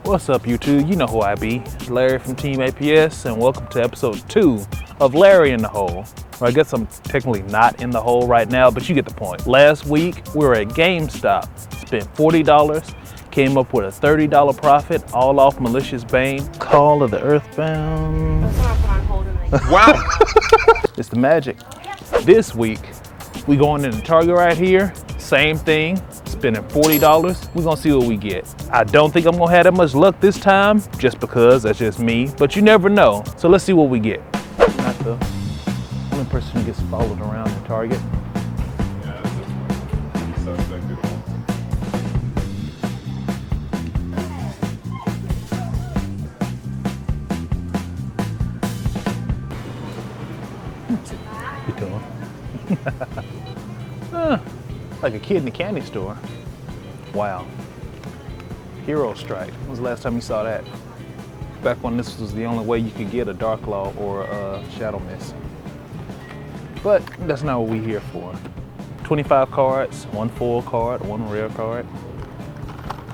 What's up, YouTube? You know who I be, Larry from Team APS, and welcome to episode 2 of Larry in the Hole. Well, I guess I'm technically not in the hole right now, but you get the point. Last week, we were at GameStop, spent $40, came up with a $30 profit, all off malicious Bane. Call of the Earthbound. That's what I'm holding it. Wow! It's the magic. This week, we going into Target right here, same thing. Spending $40, we're gonna see what we get. I don't think I'm gonna have that much luck this time, just because that's just me, but you never know. So let's see what we get. Not the only person who gets followed around in Target. Yeah, that's just suspected. You doing? Like a kid in a candy store. Wow. Hero Strike. When was the last time you saw that? Back when this was the only way you could get a Dark Claw or a Shadow Mist. But that's not what we're here for. 25 cards, one full card, one rare card.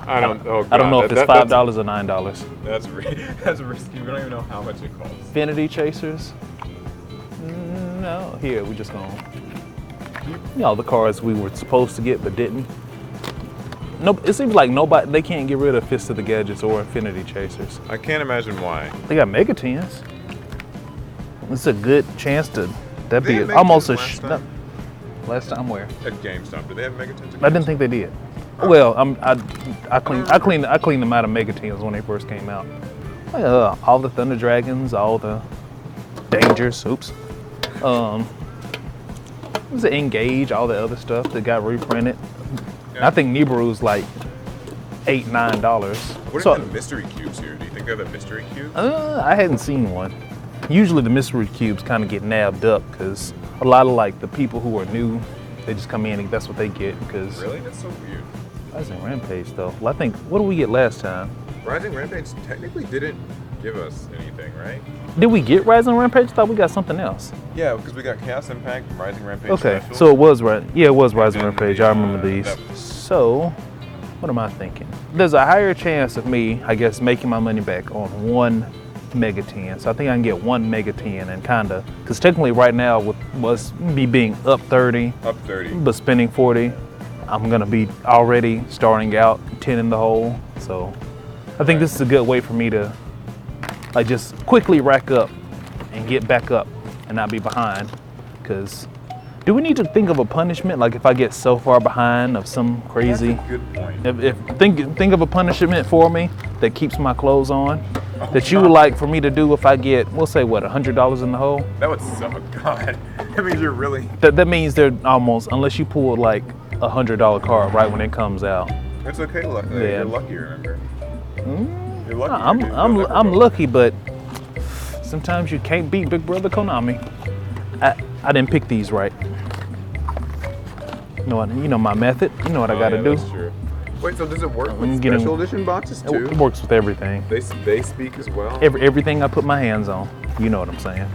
I don't know if it's $5 or $9. That's risky. We don't even know how much it costs. Infinity Chasers? No. Here, we're just gonna. You know, the cards we were supposed to get but didn't. No, it seems like they can't get rid of Fist of the Gadgets or Infinity Chasers. I can't imagine why. They got Mega 10s. It's a good chance to, that'd They be had Mega almost 10s a, last time? last time where? At GameStop. Did they have Mega 10s? I didn't think they did. Oh. Well, I cleaned them out of Mega 10s when they first came out. All the Thunder Dragons, all the Dangers, oops. Was it Engage, all the other stuff that got reprinted. Yeah. I think Nibiru's like $8, $9. What are the mystery cubes here? Do you think they're the mystery cubes? I hadn't seen one. Usually the mystery cubes kind of get nabbed up because a lot of like the people who are new, they just come in and that's what they get. Because Really? That's so weird. Rising Rampage though. Well, I think, what did we get last time? Rising Rampage technically didn't give us anything, right? Did we get Rising Rampage? I thought we got something else. Yeah, because we got Chaos Impact and Rising Rampage. Okay, Special. so it was it was Rising then Rampage. the, I remember these. So, what am I thinking? There's a higher chance of me, I guess, making my money back on one Mega 10. So I think I can get one Mega 10 and kinda, because technically right now with me being up 30, but spending 40, I'm gonna be already starting out 10 in the hole. So I think this is a good way for me to like just quickly rack up and get back up and not be behind. Because do we need to think of a punishment? Like if I get so far behind of some crazy, That's a good point. if think of a punishment for me that keeps my clothes on, that you would like for me to do if I get, we'll say what, $100 in the hole? That would suck. God. That means you're really... That means they're almost, unless you pull like $100 card right when it comes out. It's okay, luckily. Yeah. You're lucky, remember? You're lucky. I'm lucky, but sometimes you can't beat Big Brother Konami. I didn't pick these right. You know my method. You know what I gotta do. That's true. Wait, so does it work with getting- special edition boxes too? It works with everything. They speak as well? Everything I put my hands on. You know what I'm saying.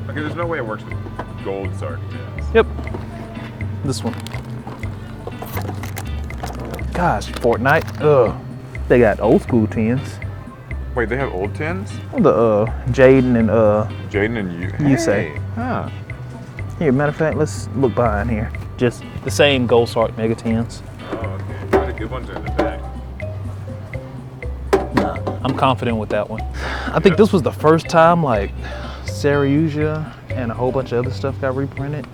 Okay, there's no way it works with gold sarcasms. Yep. This one. Gosh, Fortnite. Ugh. They got old school 10s. Wait, they have old tins? The Jaden and Jaden and you. You say. Huh. Here, matter of fact, let's look behind here. Just the same Gold Sark Mega 10s. Oh, okay. The good ones are in the back. Nah, I'm confident with that one. I think this was the first time like Saryuja and a whole bunch of other stuff got reprinted.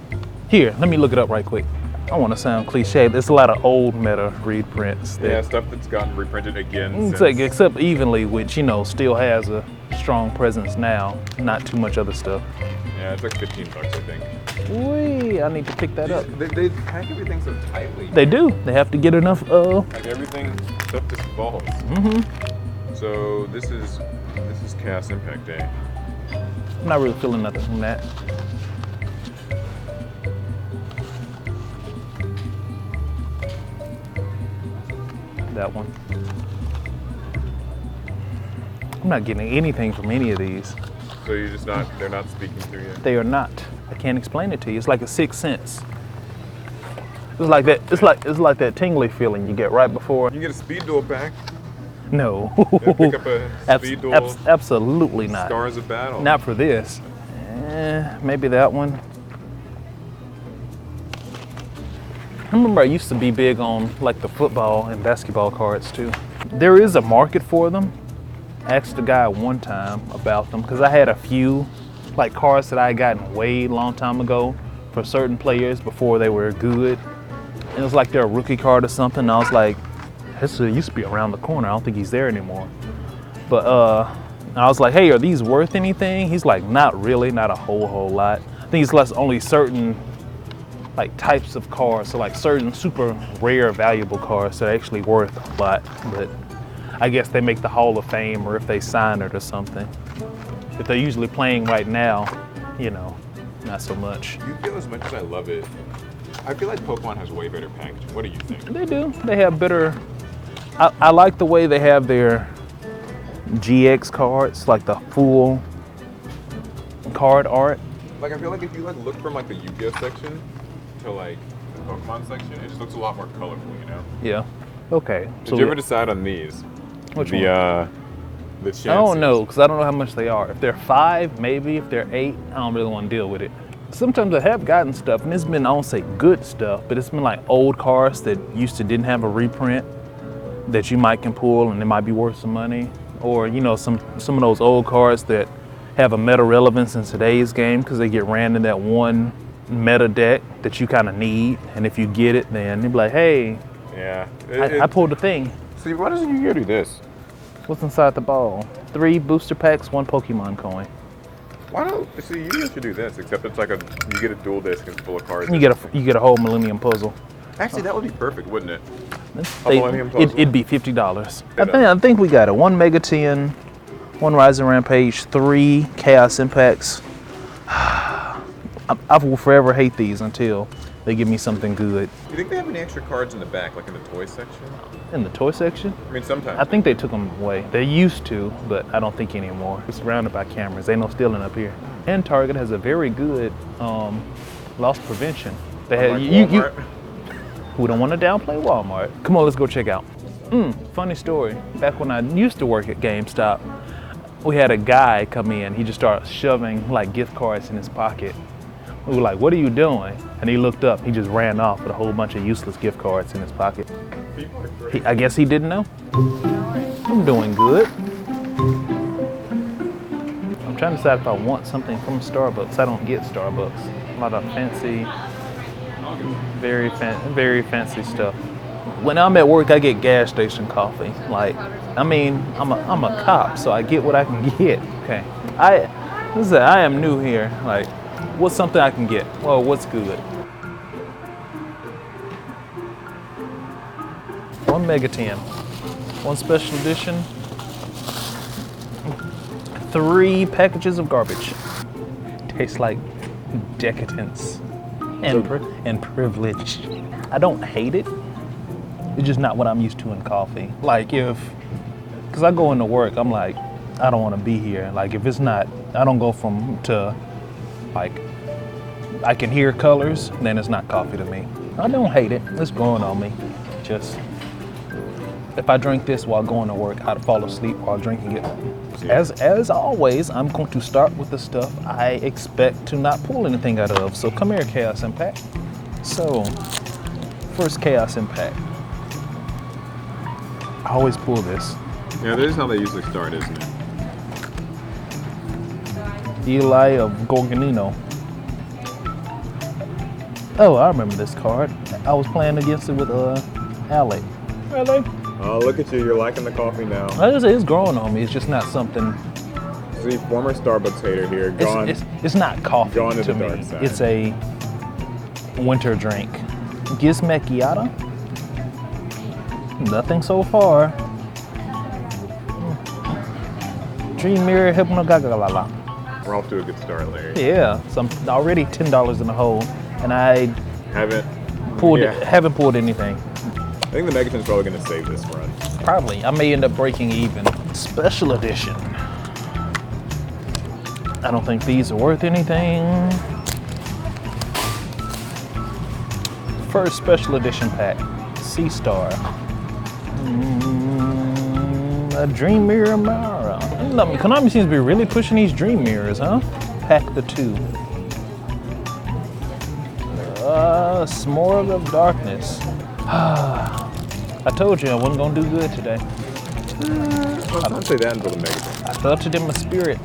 Here, let me look it up right quick. I don't want to sound cliche. There's a lot of old meta reprints. Yeah, stuff that's gotten reprinted again. It's like, except Evenly, which, you know, still has a strong presence now. Not too much other stuff. Yeah, it's like $15, I think. Wait, I need to pick that up. They pack everything so tightly. They do. They have to get enough. Like everything, stuff just falls. So this is Chaos Impact Day. I'm not really feeling nothing from that. That one. I'm not getting anything from any of these. So you're just not, they're not speaking through you? They are not. I can't explain it to you. It's like a sixth sense. It's like that. It's like that tingly feeling you get right before. You get a Speed Duel pack. No. Pick up a Speed Duel. Absolutely not. Stars of Battle. Not for this. Maybe that one. I remember I used to be big on like the football and basketball cards too. There is a market for them. I asked a guy one time about them because I had a few like cards that I had gotten way long time ago for certain players before they were good. And it was like their rookie card or something. And I was like, this used to be around the corner. I don't think he's there anymore. But I was like, hey, are these worth anything? He's like, not really, not a whole lot. I think it's less only certain like types of cards, so like certain super rare, valuable cards that are actually worth a lot. But I guess they make the Hall of Fame, or if they sign it or something. If they're usually playing right now, you know, not so much. You feel as much as I love it. I feel like Pokemon has way better packaging. What do you think? They do. They have better. I like the way they have their GX cards, like the full card art. Like I feel like if you like look from like the Yu-Gi-Oh section to like the Pokemon section, it just looks a lot more colorful, you know? Yeah. Okay. Did you ever decide on these? Which one? The chances. I don't know, because I don't know how much they are. If they're 5, maybe. If they're 8, I don't really want to deal with it. Sometimes I have gotten stuff, and it's been, I won't say good stuff, but it's been like old cards that used to didn't have a reprint that you might can pull, and it might be worth some money. Or, you know, some of those old cards that have a meta relevance in today's game because they get ran in that one meta deck that you kind of need, and if you get it, then you'll be like, hey, yeah, I pulled the thing. See, why doesn't you do this? What's inside the ball? 3 booster packs, 1 Pokemon coin. Why don't see you should do this? Except it's like you get a dual disc and it's full of cards. You get a whole Millennium Puzzle. Actually, that would be perfect, wouldn't it? It'd be $50. I think we got it. 1 Mega 10, 1 Rising Rampage, 3 Chaos Impacts. I will forever hate these until they give me something good. Do you think they have any extra cards in the back, like in the toy section? In the toy section? I mean, sometimes. I think they took them away. They used to, but I don't think anymore. We're surrounded by cameras. Ain't no stealing up here. And Target has a very good loss prevention. They had we don't want to downplay Walmart. Come on, let's go check out. Funny story. Back when I used to work at GameStop, we had a guy come in. He just started shoving like gift cards in his pocket. We were like, what are you doing? And he looked up. He just ran off with a whole bunch of useless gift cards in his pocket. I guess he didn't know. I'm doing good. I'm trying to decide if I want something from Starbucks. I don't get Starbucks. A lot of fancy, very fancy stuff. When I'm at work, I get gas station coffee. Like, I mean, I'm a cop, so I get what I can get. Okay. I am new here. Like, what's something I can get? Well, what's good? 1 Mega 10, 1 special edition, 3 packages of garbage. Tastes like decadence and privilege. I don't hate it. It's just not what I'm used to in coffee. Like because I go into work, I'm like, I don't want to be here. Like if it's not, I don't go to like, I can hear colors, then it's not coffee to me. I don't hate it. It's growing on me. Just, if I drink this while going to work, I'd fall asleep while drinking it. As always, I'm going to start with the stuff I expect to not pull anything out of. So come here, Chaos Impact. So, first Chaos Impact. I always pull this. Yeah, this is how they usually start, isn't it? Eli of Gorgonino. Oh, I remember this card. I was playing against it with Alec. Really? Oh, look at you. You're liking the coffee now. It's growing on me. It's just not something. See, former Starbucks hater here. Gone. It's not coffee gone to me. Dark side. It's a winter drink. Gizmekiata? Nothing so far. Dream Mirror Hypnogagalala. We're off to a good start, Larry. Yeah, so I'm already $10 in the hole, and I haven't pulled anything. I think the Megaton's probably going to save this run. Probably. I may end up breaking even. Special edition. I don't think these are worth anything. first special edition pack. Sea Star. A Dream Mirror Mara. Konami seems to be really pushing these Dream Mirrors, huh? Pack the 2. Smorg of Darkness. I told you I wasn't gonna do good today. Let's not say that until the Mega. I felt it in my spirit.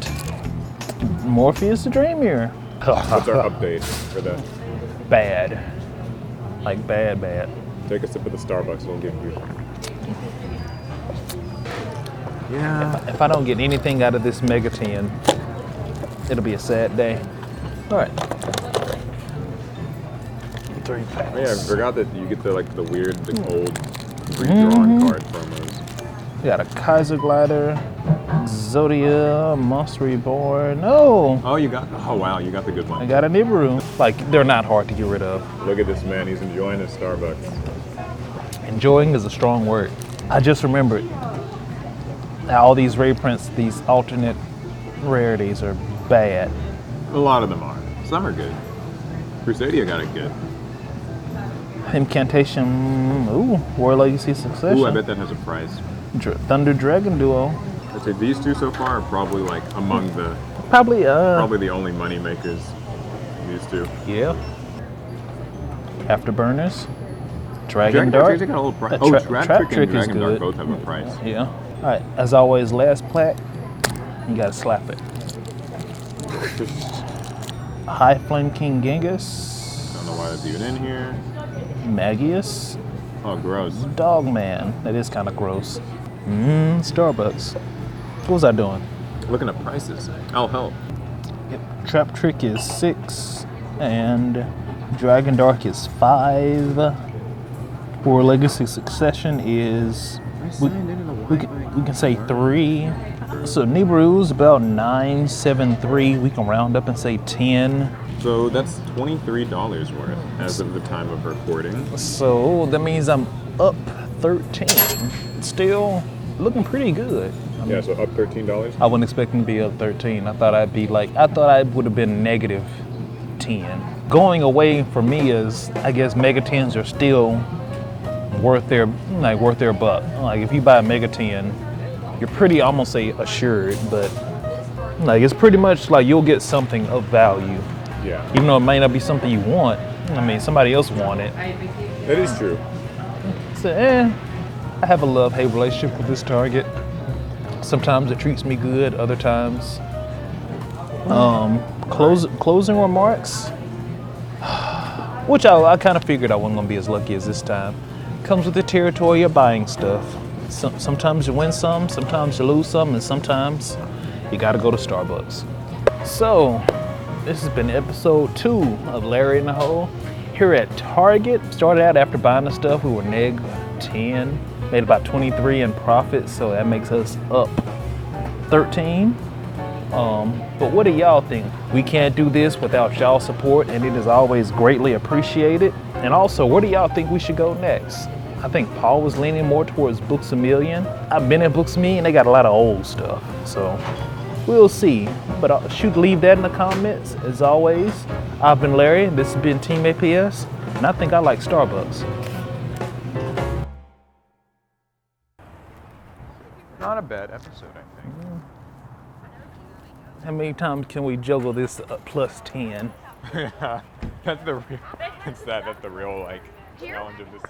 Morpheus the Dream Mirror. What's our update for that? Bad. Like bad. Take a sip of the Starbucks, we'll give you. Yeah. If I don't get anything out of this Mega 10, it'll be a sad day. All right. 3 packs. Oh, yeah, I forgot that you get the weird, old redrawn card promos. We got a Kaiser Glider, Zodia, Monster Reborn. No! Oh, you got the good one. I got a Nibiru. Like, they're not hard to get rid of. Look at this man, he's enjoying his Starbucks. Enjoying is a strong word. I just remembered all these reprints, these alternate rarities are bad. A lot of them are. Some are good. Crusadia got it good. Incantation, War Legacy Succession. Ooh, I bet that has a price. Thunder Dragon Duo. I'd say these two so far are probably among the Probably the only money makers. These two. Yeah. Afterburners. Dragon Dark. Got a little price. Trap Trick and is Dragon Dark good. both have a price. Yeah. All right. As always, last plaque. You gotta slap it. High Flame King Genghis. Don't know why that's even in here. Magius. Oh, gross. Dogman. That is kind of gross. Starbucks. What was I doing? Looking at prices. I'll help. Yep. Trap Trick is 6, and Dragon Dark is 5. War Legacy Succession is we can say 3. So Nibiru's about 973. We can round up and say 10. So that's $23 worth as of the time of recording. So that means I'm up 13. Still looking pretty good. Yeah, so up $13? I wasn't expecting to be up 13. I thought I would have been negative 10. Going away for me is, I guess Mega 10s are still worth their buck. Like if you buy a Mega 10, you're pretty almost assured, but it's pretty much like you'll get something of value. Yeah. Even though it may not be something you want. I mean, somebody else want it. That is true. So, I have a love-hate relationship with this Target. Sometimes it treats me good, other times. Closing remarks, which I kind of figured I wasn't going to be as lucky as this time. Comes with the territory of buying stuff. Sometimes you win some, sometimes you lose some, and sometimes you got to go to Starbucks. So, this has been episode 2 of Larry in the Hole. Here at Target, started out after buying the stuff, we were neg 10, made about 23 in profit, so that makes us up 13. But what do y'all think? We can't do this without y'all support, and it is always greatly appreciated. And also, where do y'all think we should go next? I think Paul was leaning more towards Books A Million. I've been at Books A Million, they got a lot of old stuff, so we'll see. But leave that in the comments. As always, I've been Larry, this has been Team APS, and I think I like Starbucks. Not a bad episode, I think. How many times can we juggle this plus 10? Yeah, that's the real challenge of this.